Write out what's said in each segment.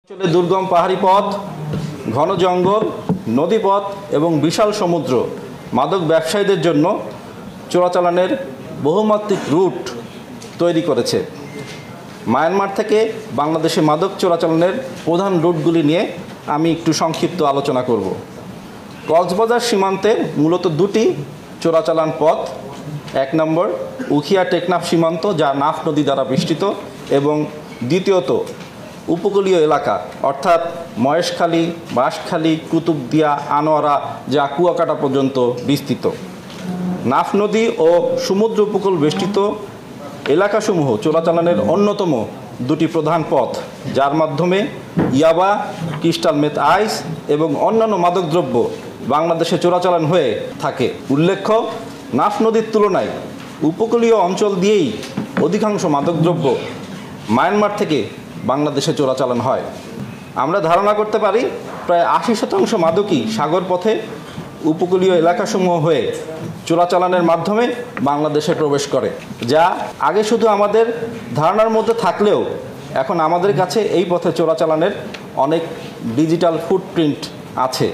দুর্গম পাহাড়ি পথ, ঘন জঙ্গল, নদীপথ এবং বিশাল সমুদ্র মাদক ব্যবসায়ীদের জন্য চোরাচালানের বহুমাত্রিক রুট তৈরি করেছে। মায়ানমার থেকে বাংলাদেশে মাদক চোরাচালানের প্রধান রুটগুলি নিয়ে আমি একটু সংক্ষিপ্ত আলোচনা করব। কক্সবাজার সীমান্তে মূলত দুটি চোরাচালান পথ। এক নম্বর উখিয়া টেকনাফ সীমান্ত, যা নাফ নদী দ্বারা বেষ্টিত, এবং দ্বিতীয়ত উপকূলীয় এলাকা অর্থাৎ মহেশখালী, বাঁশখালী, কুতুবদিয়া, আনোয়ারা, যা কুয়াকাটা পর্যন্ত বিস্তৃত। নাফ নদী ও সমুদ্র উপকূল বেষ্টিত এলাকাসমূহ চোরাচালানের অন্যতম দুটি প্রধান পথ, যার মাধ্যমে ইয়াবা, ক্রিস্টাল মেথ আইস এবং অন্যান্য মাদকদ্রব্য বাংলাদেশে চোরাচালান হয়ে থাকে। উল্লেখ্য, নাফ নদীর তুলনায় উপকূলীয় অঞ্চল দিয়েই অধিকাংশ মাদকদ্রব্য মায়ানমার থেকে বাংলাদেশে চোরাচালান হয়। আমরা ধারণা করতে পারি প্রায় ৮০% মাদকই সাগর পথে উপকূলীয় এলাকাসমূহ হয়ে চোরাচালানের মাধ্যমে বাংলাদেশে প্রবেশ করে, যা আগে শুধু আমাদের ধারণার মধ্যে থাকলেও এখন আমাদের কাছে এই পথে চোরাচালানের অনেক ডিজিটাল ফুটপ্রিন্ট আছে।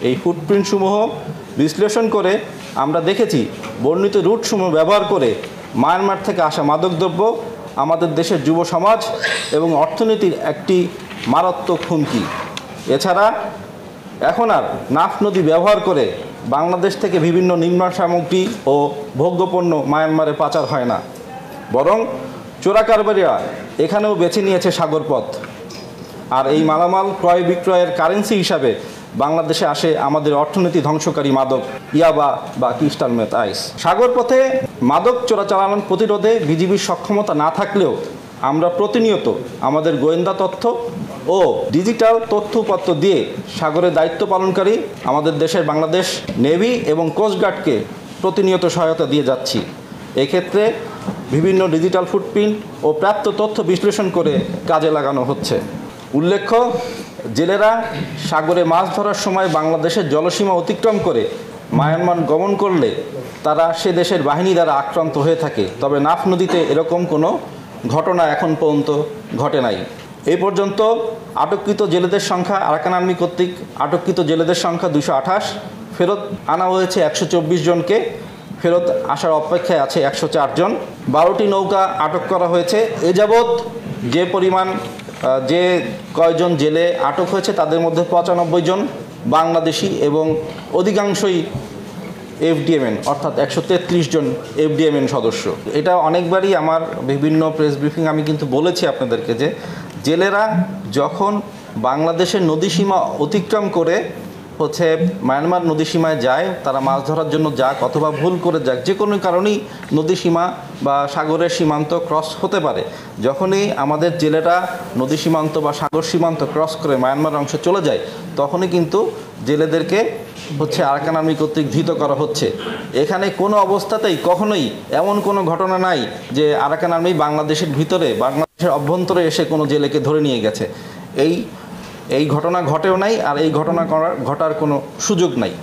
এই ফুটপ্রিন্টসমূহ বিশ্লেষণ করে আমরা দেখেছি বর্ণিত রুটসমূহ ব্যবহার করে মায়ানমার থেকে আসা মাদকদ্রব্য আমাদের দেশের যুব সমাজ এবং অর্থনীতির একটি মারাত্মক হুমকি। এছাড়া এখন আর নাফ নদী ব্যবহার করে বাংলাদেশ থেকে বিভিন্ন নির্মাণ সামগ্রী ও ভোগ্যপণ্য মায়ানমারে পাচার হয় না, বরং চোরা কারবারিরা এখানেও বেছে নিয়েছে সাগরপথ। আর এই মালামাল ক্রয় বিক্রয়ের কারেন্সি হিসাবে বাংলাদেশে আসে আমাদের অর্থনীতি ধ্বংসকারী মাদক ইয়াবা বা ক্রিস্টাল মেথ আইস। সাগরপথে মাদক চোরাচালান প্রতিরোধে বিজিবির সক্ষমতা না থাকলেও আমরা প্রতিনিয়ত আমাদের গোয়েন্দা তথ্য ও ডিজিটাল তথ্যপত্র দিয়ে সাগরে দায়িত্ব পালনকারী আমাদের দেশের বাংলাদেশ নেভি এবং কোস্টগার্ডকে প্রতিনিয়ত সহায়তা দিয়ে যাচ্ছি। এক্ষেত্রে বিভিন্ন ডিজিটাল ফুটপ্রিন্ট ও প্রাপ্ত তথ্য বিশ্লেষণ করে কাজে লাগানো হচ্ছে। উল্লেখ্য, জেলেরা সাগরে মাছ ধরার সময় বাংলাদেশের জলসীমা অতিক্রম করে মায়ানমার গমন করলে তারা সে দেশের বাহিনী দ্বারা আক্রান্ত হয়ে থাকে, তবে নাফ নদীতে এরকম কোনো ঘটনা এখন পর্যন্ত ঘটে নাই। এই পর্যন্ত আটককৃত জেলেদের সংখ্যা, আরাকান আর্মি কর্তৃক আটককৃত জেলেদের সংখ্যা 228, ফেরত আনা হয়েছে 124 জনকে, ফেরত আসার অপেক্ষায় আছে 104 জন। 12টি নৌকা আটক করা হয়েছে। এ যাবৎ যে কয়জন জেলে আটক হয়েছে তাদের মধ্যে 95 জন বাংলাদেশি এবং অধিকাংশই এফডিএমএন অর্থাৎ 133 জন এফডিএমএন সদস্য। এটা অনেকবারই আমার বিভিন্ন প্রেস ব্রিফিং আমি কিন্তু বলেছি আপনাদেরকে যে জেলেরা যখন বাংলাদেশের নদীসীমা অতিক্রম করে মায়ানমার নদীসীমায় যায়, তারা মাছ ধরার জন্য যাক অথবা ভুল করে যাক, যে কোনো কারণেই নদীসীমা বা সাগরের সীমান্ত ক্রস হতে পারে। যখনই আমাদের জেলেরা নদী সীমান্ত বা সাগর সীমান্ত ক্রস করে মায়ানমার অংশে চলে যায়, তখনই কিন্তু জেলেদেরকে আরাকান আর্মি কর্তৃক ধৃত করা হচ্ছে। এখানে কোনো অবস্থাতেই কখনোই এমন কোনো ঘটনা নাই যে আরাকান আর্মি বাংলাদেশের ভিতরে, বাংলাদেশের অভ্যন্তরে এসে কোনো জেলেকে ধরে নিয়ে গেছে। এই ঘটনা ঘটেও নাই, আর এই ঘটনা ঘটার কোনো সুযোগ নাই।